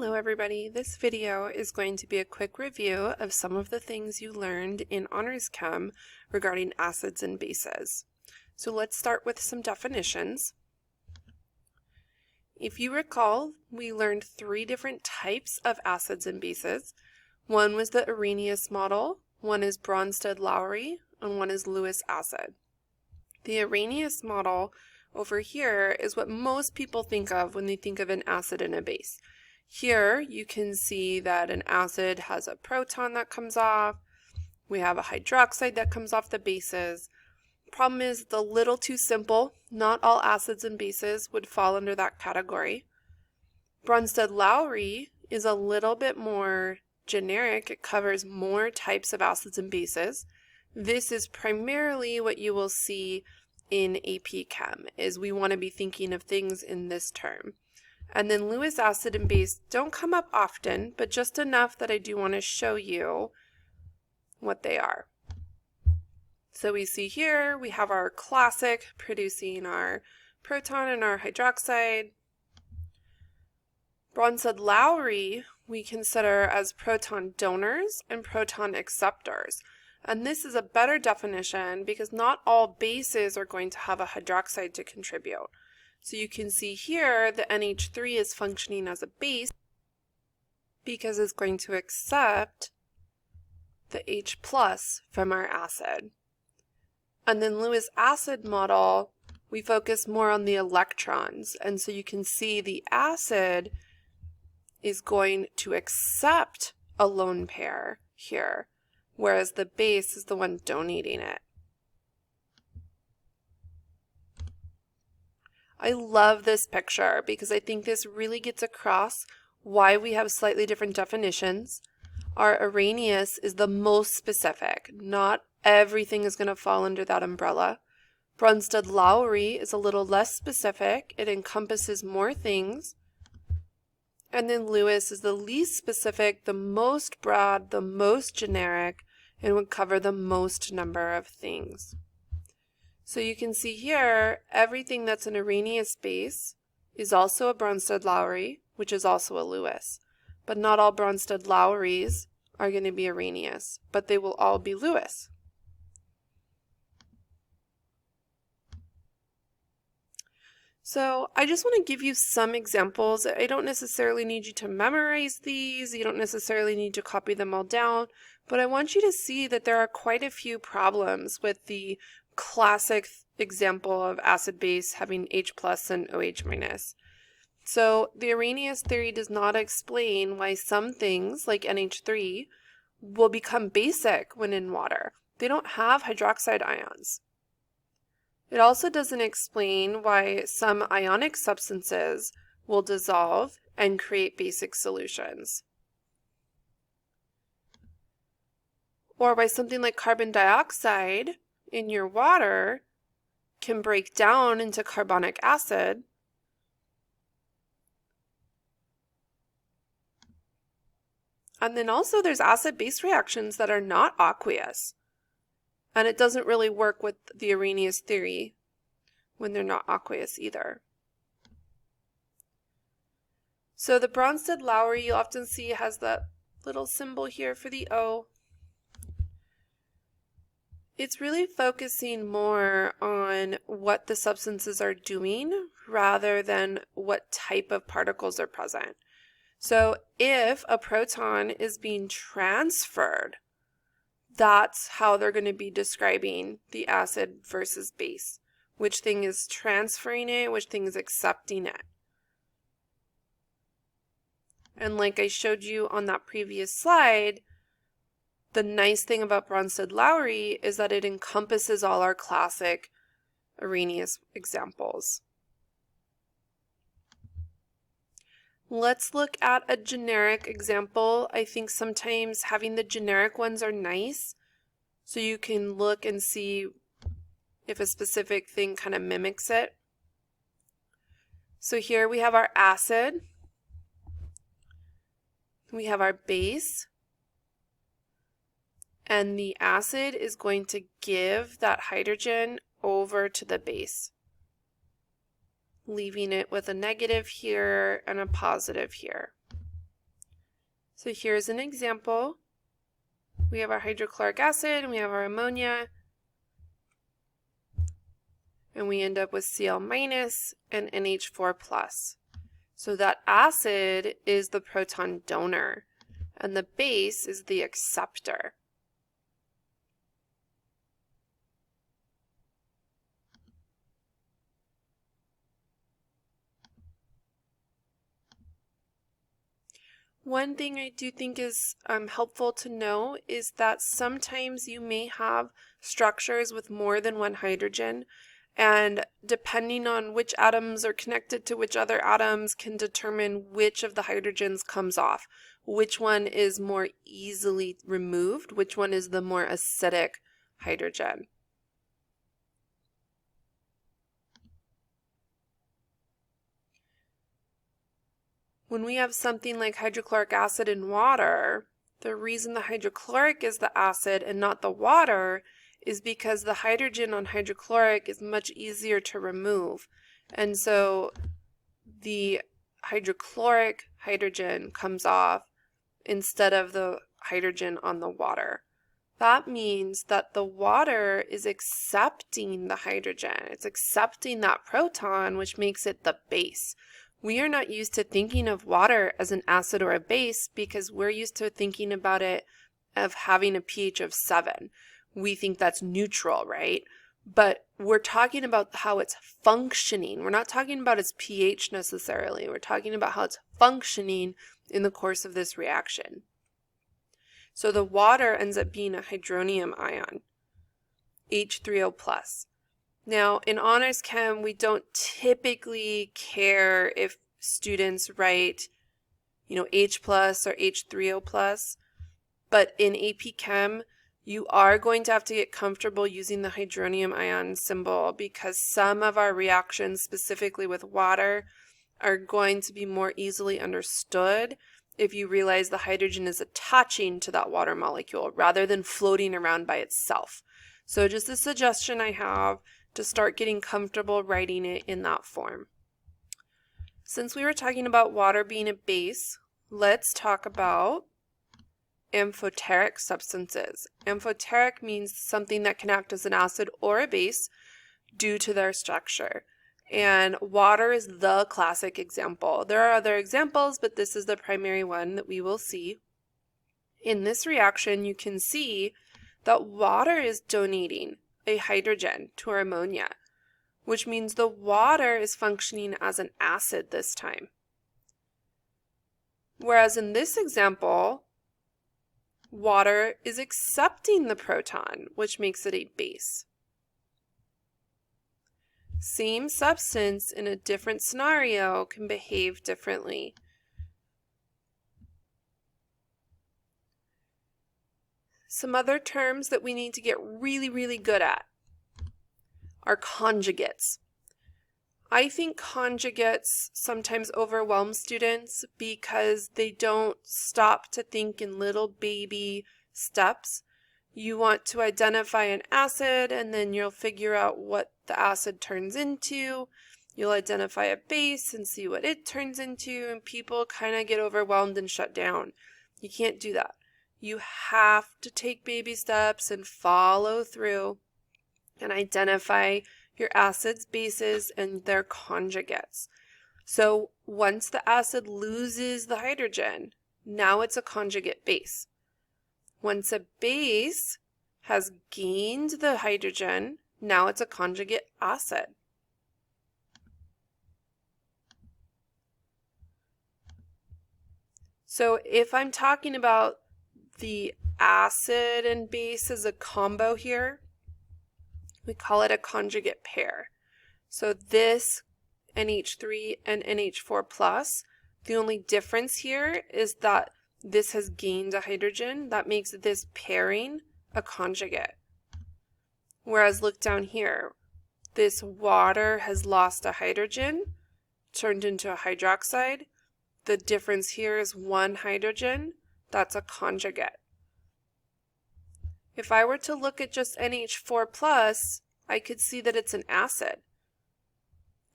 Hello everybody, this video is going to be a quick review of some of the things you learned in Honors Chem regarding acids and bases. So let's start with some definitions. If you recall, we learned three different types of acids and bases. One was the Arrhenius model, one is Brønsted-Lowry, and one is Lewis acid. The Arrhenius model over here is what most people think of when they think of an acid and a base. Here you can see that an acid has a proton that comes off. We have a hydroxide that comes off the bases. Problem is it's a little too simple. Not all acids and bases would fall under that category. Brønsted-Lowry is a little bit more generic. It covers more types of acids and bases. This is primarily what you will see in AP Chem, is we want to be thinking of things in this term. And then Lewis acid and base don't come up often, but just enough that I do want to show you what they are. So we see here, we have our classic producing our proton and our hydroxide. Brønsted-Lowry we consider as proton donors and proton acceptors. And this is a better definition because not all bases are going to have a hydroxide to contribute. So you can see here the NH3 is functioning as a base because it's going to accept the H plus from our acid. And then Lewis acid model, we focus more on the electrons. And so you can see the acid is going to accept a lone pair here, whereas the base is the one donating it. I love this picture because I think this really gets across why we have slightly different definitions. Our Arrhenius is the most specific. Not everything is going to fall under that umbrella. Brønsted-Lowry is a little less specific. It encompasses more things. And then Lewis is the least specific, the most broad, the most generic, and would cover the most number of things. So you can see here, everything that's an Arrhenius base is also a Brønsted-Lowry, which is also a Lewis. But not all Brønsted-Lowrys are going to be Arrhenius, but they will all be Lewis. So I just want to give you some examples. I don't necessarily need you to memorize these. You don't necessarily need to copy them all down, but I want you to see that there are quite a few problems with the classic example of acid base having H plus and OH minus. So the Arrhenius theory does not explain why some things like NH3 will become basic when in water. They don't have hydroxide ions. It also doesn't explain why some ionic substances will dissolve and create basic solutions. Or why something like carbon dioxide in your water can break down into carbonic acid and then also there's acid-base reactions that are not aqueous. And it doesn't really work with the Arrhenius theory when they're not aqueous either. So the Brønsted-Lowry you'll often see has that little symbol here for the O. It's really focusing more on what the substances are doing rather than what type of particles are present. So if a proton is being transferred, that's how they're going to be describing the acid versus base. Which thing is transferring it, which thing is accepting it. And like I showed you on that previous slide, the nice thing about Brønsted-Lowry is that it encompasses all our classic Arrhenius examples. Let's look at a generic example. I think sometimes having the generic ones are nice, so you can look and see if a specific thing kind of mimics it. So here we have our acid, we have our base, and the acid is going to give that hydrogen over to the base. leaving it with a negative here and a positive here. So here's an example. We have our hydrochloric acid and we have our ammonia. And we end up with Cl- and NH4+. So that acid is the proton donor and the base is the acceptor. One thing I do think is helpful to know is that sometimes you may have structures with more than one hydrogen, and depending on which atoms are connected to which other atoms can determine which of the hydrogens comes off, which one is more easily removed, which one is the more acidic hydrogen. When we have something like hydrochloric acid in water, the reason the hydrochloric is the acid and not the water is because the hydrogen on hydrochloric is much easier to remove. And so the hydrochloric hydrogen comes off instead of the hydrogen on the water. That means that the water is accepting the hydrogen. It's accepting that proton, which makes it the base. We are not used to thinking of water as an acid or a base because we're used to thinking about it of having a pH of 7. We think that's neutral, right? But we're talking about how it's functioning. We're not talking about its pH necessarily. We're talking about how it's functioning in the course of this reaction. So the water ends up being a hydronium ion, H3O+. Now, in honors chem, we don't typically care if students write, H+ or H3O+, but in AP Chem, you are going to have to get comfortable using the hydronium ion symbol because some of our reactions, specifically with water, are going to be more easily understood if you realize the hydrogen is attaching to that water molecule rather than floating around by itself. So just a suggestion I have to start getting comfortable writing it in that form. Since we were talking about water being a base, let's talk about amphoteric substances. Amphoteric means something that can act as an acid or a base due to their structure. And water is the classic example. There are other examples, but this is the primary one that we will see. In this reaction, you can see that water is donating a hydrogen to our ammonia, which means the water is functioning as an acid this time. Whereas in this example, water is accepting the proton, which makes it a base. Same substance in a different scenario can behave differently. Some other terms that we need to get really, really good at are conjugates. I think conjugates sometimes overwhelm students because they don't stop to think in little baby steps. You want to identify an acid and then you'll figure out what the acid turns into. You'll identify a base and see what it turns into, and people kind of get overwhelmed and shut down. You can't do that. You have to take baby steps and follow through and identify your acids, bases, and their conjugates. So once the acid loses the hydrogen, now it's a conjugate base. Once a base has gained the hydrogen, now it's a conjugate acid. So if I'm talking about the acid and base as a combo here, we call it a conjugate pair. So this NH3 and NH4+, the only difference here is that this has gained a hydrogen. That makes this pairing a conjugate. Whereas look down here, this water has lost a hydrogen, turned into a hydroxide. The difference here is one hydrogen. That's a conjugate. If I were to look at just NH4+, I could see that it's an acid.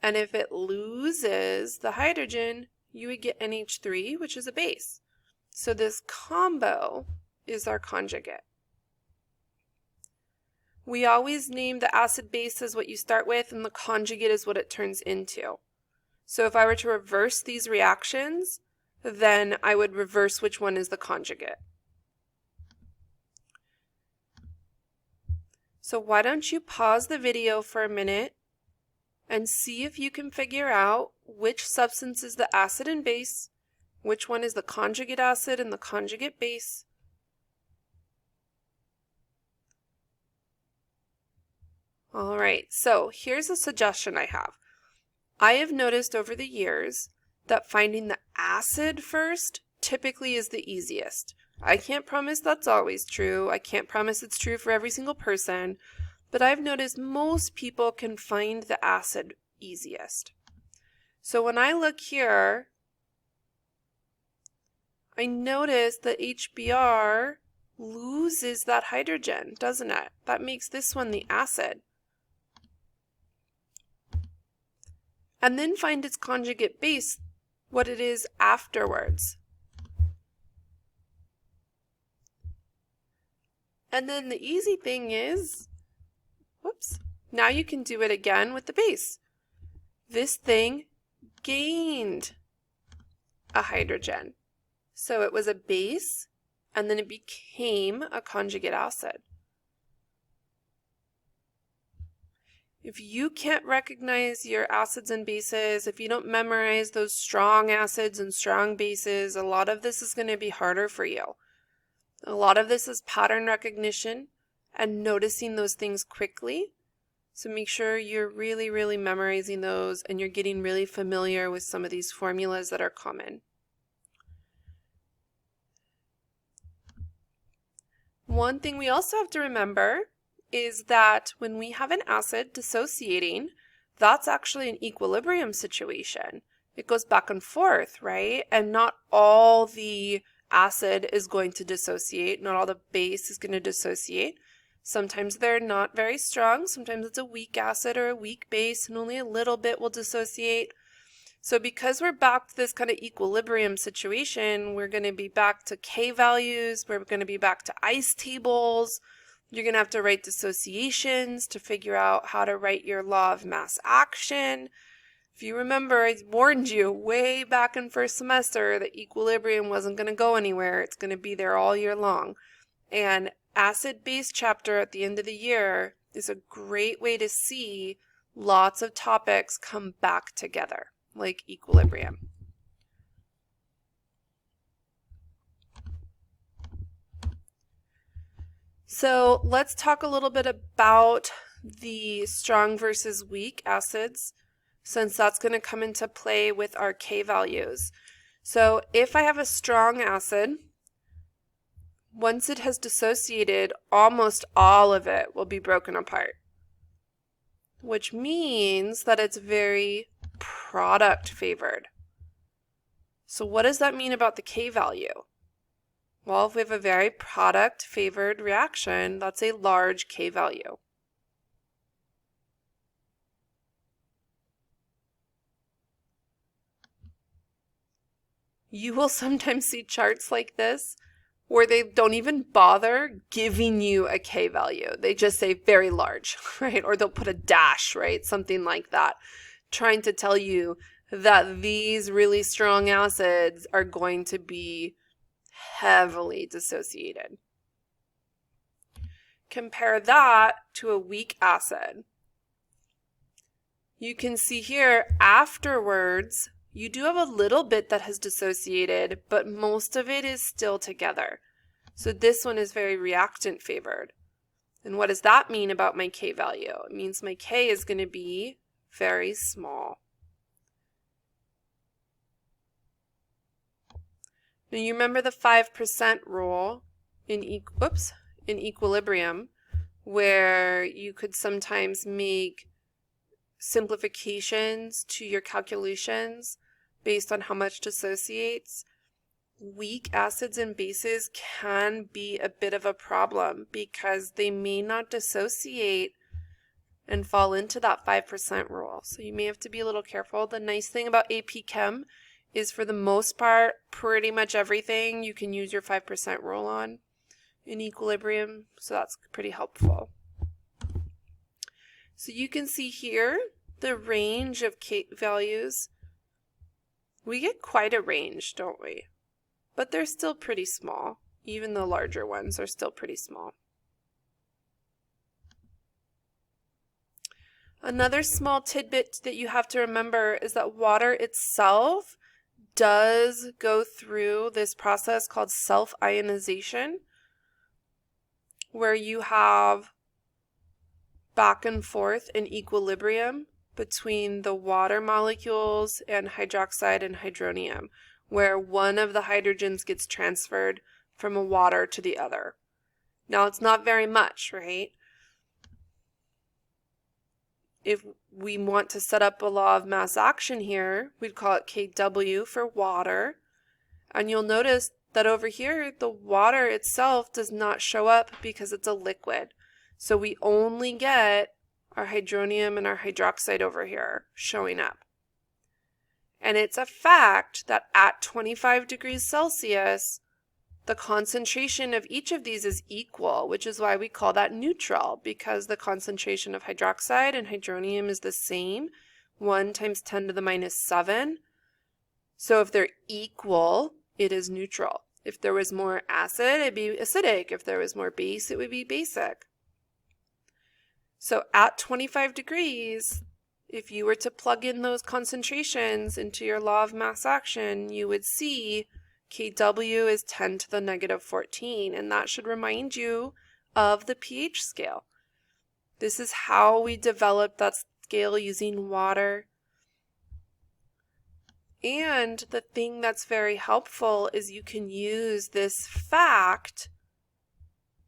And if it loses the hydrogen, you would get NH3, which is a base. So this combo is our conjugate. We always name the acid base as what you start with, and the conjugate is what it turns into. So if I were to reverse these reactions, then I would reverse which one is the conjugate. So why don't you pause the video for a minute and see if you can figure out which substance is the acid and base, which one is the conjugate acid and the conjugate base. All right, so here's a suggestion I have. I have noticed over the years that finding the acid first typically is the easiest. I can't promise that's always true. I can't promise it's true for every single person, but I've noticed most people can find the acid easiest. So when I look here, I notice that HBr loses that hydrogen, doesn't it? That makes this one the acid. And then find its conjugate base, what it is afterwards. And then the easy thing is, whoops, now you can do it again with the base. This thing gained a hydrogen. So it was a base, and then it became a conjugate acid. If you can't recognize your acids and bases, if you don't memorize those strong acids and strong bases, a lot of this is going to be harder for you. A lot of this is pattern recognition and noticing those things quickly. So make sure you're really, really memorizing those and you're getting really familiar with some of these formulas that are common. One thing we also have to remember is that when we have an acid dissociating, that's actually an equilibrium situation. It goes back and forth, right? And not all the acid is going to dissociate. Not all the base is going to dissociate. Sometimes they're not very strong. Sometimes it's a weak acid or a weak base and only a little bit will dissociate. So because we're back to this kind of equilibrium situation, we're going to be back to K values. We're going to be back to ice tables. You're going to have to write dissociations to figure out how to write your law of mass action. If you remember, I warned you way back in first semester that equilibrium wasn't going to go anywhere. It's going to be there all year long. And acid-base chapter at the end of the year is a great way to see lots of topics come back together, like equilibrium. So let's talk a little bit about the strong versus weak acids, since that's going to come into play with our K values. So if I have a strong acid, once it has dissociated, almost all of it will be broken apart, which means that it's very product favored. So what does that mean about the K value? Well, if we have a very product favored reaction, that's a large K value. You will sometimes see charts like this where they don't even bother giving you a K value. They just say very large, right? Or they'll put a dash, right? Something like that, trying to tell you that these really strong acids are going to be heavily dissociated. Compare that to a weak acid. You can see here afterwards, you do have a little bit that has dissociated, but most of it is still together. So this one is very reactant favored. And what does that mean about my K value? It means my K is going to be very small. Now you remember the 5% rule in equilibrium, where you could sometimes make simplifications to your calculations based on how much dissociates. Weak acids and bases can be a bit of a problem because they may not dissociate and fall into that 5% rule. So you may have to be a little careful. The nice thing about AP Chem is for the most part pretty much everything you can use your 5% rule on in equilibrium, so that's pretty helpful. So you can see here the range of K values. We get quite a range, don't we? But they're still pretty small. Even the larger ones are still pretty small. Another small tidbit that you have to remember is that water itself does go through this process called self-ionization, where you have back and forth in equilibrium between the water molecules and hydroxide and hydronium, where one of the hydrogens gets transferred from a water to the other. Now, it's not very much, right? If we want to set up a law of mass action here, we'd call it Kw for water. And you'll notice that over here, the water itself does not show up because it's a liquid. So we only get our hydronium and our hydroxide over here showing up. And it's a fact that at 25 degrees Celsius, the concentration of each of these is equal, which is why we call that neutral, because the concentration of hydroxide and hydronium is the same, 1 times 10 to the minus 7. So if they're equal, it is neutral. If there was more acid, it'd be acidic. If there was more base, it would be basic. So at 25 degrees, if you were to plug in those concentrations into your law of mass action, you would see Kw is 10 to the negative 14, and that should remind you of the pH scale. This is how we developed that scale using water. And the thing that's very helpful is you can use this fact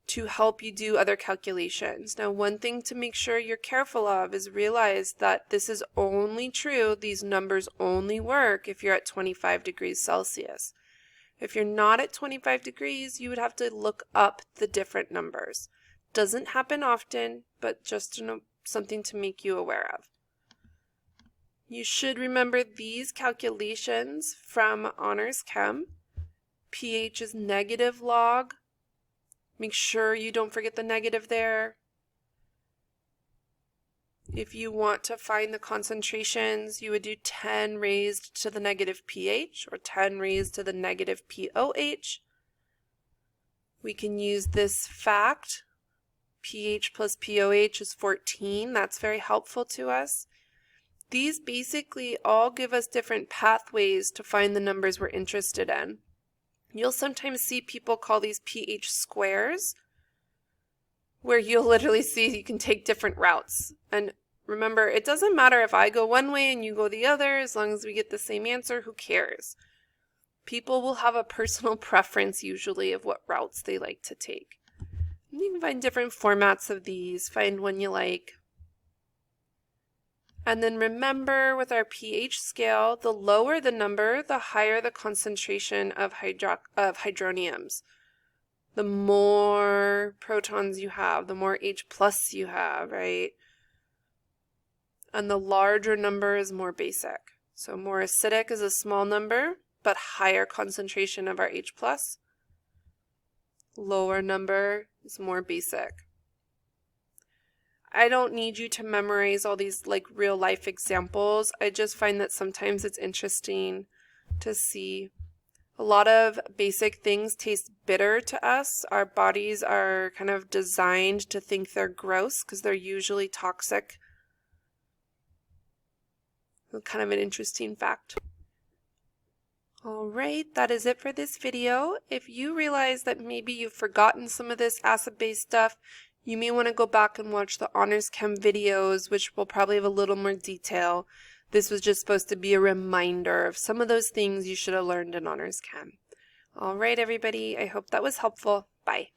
to help you do other calculations. Now, one thing to make sure you're careful of is realize that this is only true, these numbers only work if you're at 25 degrees Celsius. If you're not at 25 degrees, you would have to look up the different numbers. Doesn't happen often, but just something to make you aware of. You should remember these calculations from Honors Chem. pH is negative log. Make sure you don't forget the negative there. If you want to find the concentrations, you would do 10 raised to the negative pH or 10 raised to the negative POH. We can use this fact. pH plus POH is 14. That's very helpful to us. These basically all give us different pathways to find the numbers we're interested in. You'll sometimes see people call these pH squares, where you'll literally see you can take different routes. And remember, it doesn't matter if I go one way and you go the other, as long as we get the same answer, who cares? People will have a personal preference usually of what routes they like to take. And you can find different formats of these, find one you like. And then remember, with our pH scale, the lower the number, the higher the concentration of hydroniums. The more protons you have, the more H plus you have, right? And the larger number is more basic. So more acidic is a small number, but higher concentration of our H plus. Lower number is more basic. I don't need you to memorize all these like real life examples. I just find that sometimes it's interesting to see. A lot of basic things taste bitter to us. Our bodies are kind of designed to think they're gross because they're usually toxic. Kind of an interesting fact. All right, that is it for this video. If you realize that maybe you've forgotten some of this acid-base stuff, you may want to go back and watch the Honors Chem videos, which will probably have a little more detail. This was just supposed to be a reminder of some of those things you should have learned in Honors Chem. All right, everybody, I hope that was helpful. Bye.